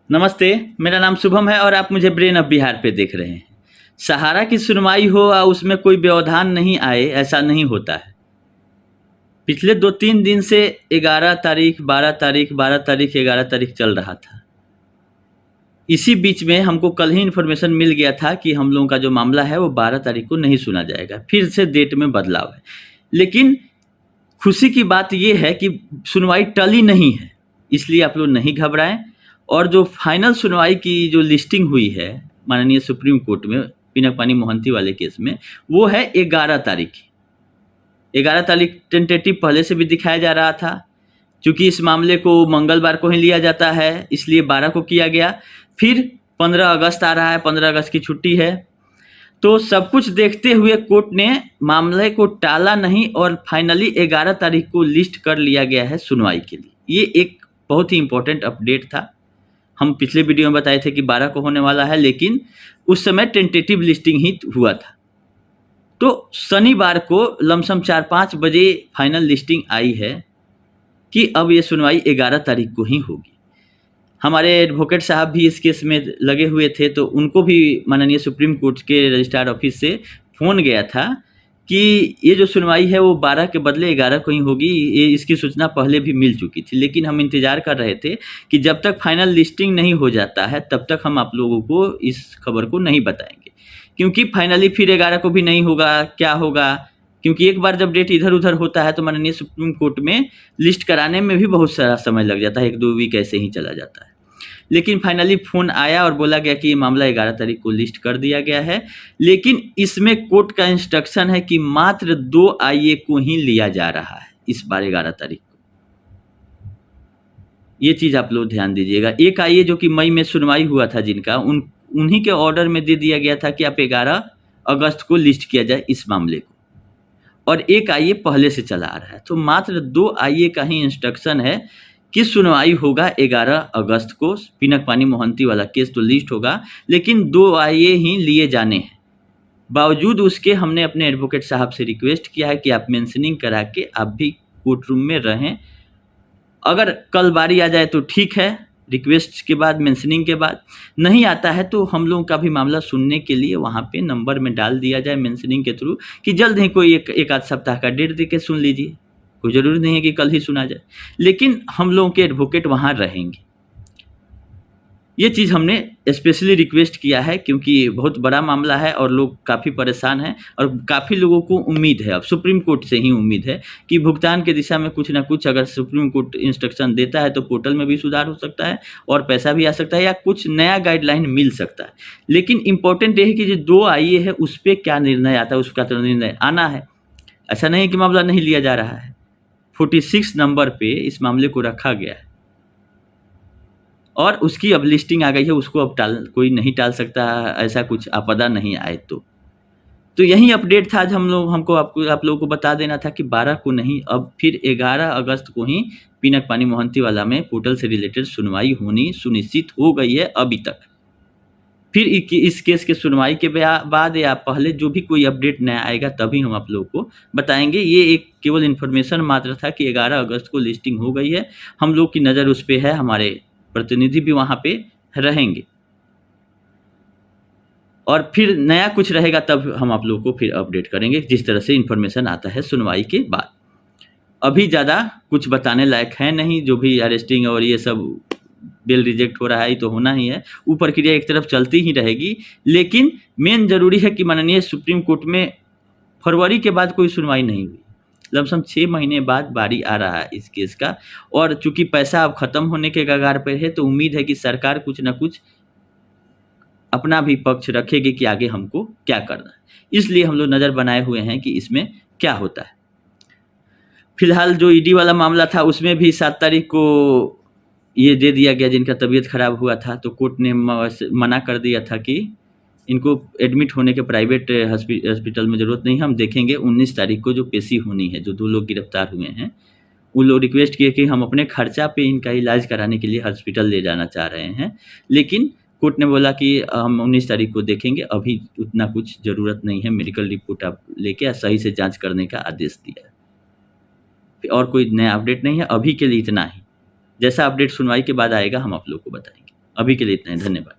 नमस्ते, मेरा नाम शुभम है और आप मुझे ब्रेन ऑफ बिहार पे देख रहे हैं। सहारा की सुनवाई हो उसमें कोई व्यवधान नहीं आए, ऐसा नहीं होता है। पिछले 2-3 दिन से 11 तारीख, 12 तारीख, 12 तारीख, 11 तारीख चल रहा था। इसी बीच में हमको कल ही इन्फॉर्मेशन मिल गया था कि हम लोगों का जो मामला है वो 12 तारीख को नहीं सुना जाएगा। फिर से डेट में बदलाव है। लेकिन खुशी की बात ये है कि सुनवाई टली नहीं है, इसलिए आप लोग नहीं घबराएं। और जो फाइनल सुनवाई की जो लिस्टिंग हुई है माननीय सुप्रीम कोर्ट में पिनाक पानी मोहंती वाले केस में, वो है 11 तारीख की। 11 तारीख टेंटेटिव पहले से भी दिखाया जा रहा था। चूंकि इस मामले को मंगलवार को ही लिया जाता है, इसलिए 12 को किया गया। फिर 15 अगस्त आ रहा है, 15 अगस्त की छुट्टी है। तो सब कुछ देखते हुए कोर्ट ने मामले को टाला नहीं और फाइनली 11 तारीख को लिस्ट कर लिया गया है सुनवाई के लिए। ये एक बहुत ही इम्पोर्टेंट अपडेट था। हम पिछले वीडियो में बताए थे कि 12 को होने वाला है, लेकिन उस समय टेंटेटिव लिस्टिंग ही हुआ था। तो शनिवार को लमसम 4-5 बजे फाइनल लिस्टिंग आई है कि अब ये सुनवाई 11 तारीख को ही होगी। हमारे एडवोकेट साहब भी इस केस में लगे हुए थे, तो उनको भी माननीय सुप्रीम कोर्ट के रजिस्ट्रार ऑफिस से फ़ोन गया था कि ये जो सुनवाई है वो 12 के बदले 11 को ही होगी। ये इसकी सूचना पहले भी मिल चुकी थी, लेकिन हम इंतज़ार कर रहे थे कि जब तक फाइनल लिस्टिंग नहीं हो जाता है तब तक हम आप लोगों को इस खबर को नहीं बताएंगे, क्योंकि फाइनली फिर 11 को भी नहीं होगा, क्या होगा। क्योंकि एक बार जब डेट इधर-उधर होता है तो माननीय सुप्रीम कोर्ट में लिस्ट कराने में भी बहुत सारा समय लग जाता है, 1-2 वीक ऐसे ही चला जाता है। लेकिन फाइनली फ़ोन आया और बोला गया कि ये मामला 11 तारीख को लिस्ट कर दिया गया है। लेकिन इसमें कोर्ट का इंस्ट्रक्शन है कि मात्र 2 आईए को ही लिया जा रहा है इस बार 11 तारीख को। ये चीज़ आप लोग ध्यान दीजिएगा। एक आईए जो कि मई में सुनवाई हुआ था जिनका, उन्हीं के ऑर्डर में दे दिया गया था कि आप 11 अगस्त को लिस्ट किया जाए इस मामले को, और एक आईए पहले से चला आ रहा है। तो मात्र 2 आईए का ही इंस्ट्रक्शन है कि सुनवाई होगा 11 अगस्त को। पिनाक पानी मोहंती वाला केस तो लिस्ट होगा, लेकिन 2 आईए ही लिए जाने हैं। बावजूद उसके हमने अपने एडवोकेट साहब से रिक्वेस्ट किया है कि आप मेंशनिंग करा के आप भी कोर्ट रूम में रहें। अगर कल बारी आ जाए तो ठीक है, रिक्वेस्ट के बाद, मेंशनिंग के बाद। नहीं आता है तो हम लोगों का भी मामला सुनने के लिए वहाँ पे नंबर में डाल दिया जाए मेंशनिंग के थ्रू, कि जल्द ही कोई एक आध सप्ताह का डेट दे के सुन लीजिए। कोई ज़रूरी नहीं है कि कल ही सुना जाए, लेकिन हम लोगों के एडवोकेट वहाँ रहेंगे। ये चीज़ हमने स्पेशली रिक्वेस्ट किया है, क्योंकि बहुत बड़ा मामला है और लोग काफ़ी परेशान हैं और काफ़ी लोगों को उम्मीद है, अब सुप्रीम कोर्ट से ही उम्मीद है कि भुगतान के दिशा में कुछ ना कुछ अगर सुप्रीम कोर्ट इंस्ट्रक्शन देता है तो पोर्टल में भी सुधार हो सकता है और पैसा भी आ सकता है या कुछ नया गाइडलाइन मिल सकता है। लेकिन इम्पोर्टेंट ये है कि जो 2 आईए है उस पे क्या निर्णय आता है, उसका तो निर्णय आना है। ऐसा नहीं है कि मामला नहीं लिया जा रहा है। 46 नंबर पे इस मामले को रखा गया है और उसकी अब लिस्टिंग आ गई है, उसको अब कोई नहीं टाल सकता, ऐसा कुछ आपदा नहीं आए तो। तो यही अपडेट था आज हमको आप लोगों को बता देना था कि 12 को नहीं, अब फिर 11 अगस्त को ही पिनाक पानी मोहंती वाला में पोर्टल से रिलेटेड सुनवाई होनी सुनिश्चित हो गई है अभी तक। फिर इस केस के सुनवाई के बाद या पहले जो भी कोई अपडेट नया आएगा तभी हम आप लोगों को बताएँगे। ये एक केवल इन्फॉर्मेशन मात्र था कि 11 अगस्त को लिस्टिंग हो गई है। हम लोग की नज़र उस पे है, हमारे प्रतिनिधि भी वहाँ पे रहेंगे। और फिर नया कुछ रहेगा तब हम आप लोगों को फिर अपडेट करेंगे, जिस तरह से इन्फॉर्मेशन आता है सुनवाई के बाद। अभी ज़्यादा कुछ बताने लायक है नहीं, जो भी अरेस्टिंग और ये सब बेल रिजेक्ट हो रहा है, ये तो होना ही है। वो प्रक्रिया एक तरफ चलती ही रहेगी, लेकिन मेन ज़रूरी है कि माननीय सुप्रीम कोर्ट में फरवरी के बाद कोई सुनवाई नहीं हुई। लमसम 6 महीने बाद बारी आ रहा है इस केस का, और चूँकि पैसा अब खत्म होने के कगार पे है, तो उम्मीद है कि सरकार कुछ न कुछ अपना भी पक्ष रखेगी कि आगे हमको क्या करना है। इसलिए हम लोग नज़र बनाए हुए हैं कि इसमें क्या होता है। फिलहाल जो ईडी वाला मामला था उसमें भी 7 तारीख को ये दे दिया गया, जिनका तबीयत खराब हुआ था, तो कोर्ट ने मना कर दिया था कि इनको एडमिट होने के प्राइवेट हॉस्पिटल में ज़रूरत नहीं है, हम देखेंगे। 19 तारीख को जो पेशी होनी है, जो 2 लोग गिरफ्तार हुए हैं, वो लोग रिक्वेस्ट किए कि हम अपने खर्चा पे इनका इलाज कराने के लिए हॉस्पिटल ले जाना चाह रहे हैं, लेकिन कोर्ट ने बोला कि हम 19 तारीख को देखेंगे, अभी उतना कुछ ज़रूरत नहीं है, मेडिकल रिपोर्ट आप लेके सही से जाँच करने का आदेश दिया है। और कोई नया अपडेट नहीं है, अभी के लिए इतना ही। जैसा अपडेट सुनवाई के बाद आएगा हम आप लोग को बताएँगे। अभी के लिए इतना ही, धन्यवाद।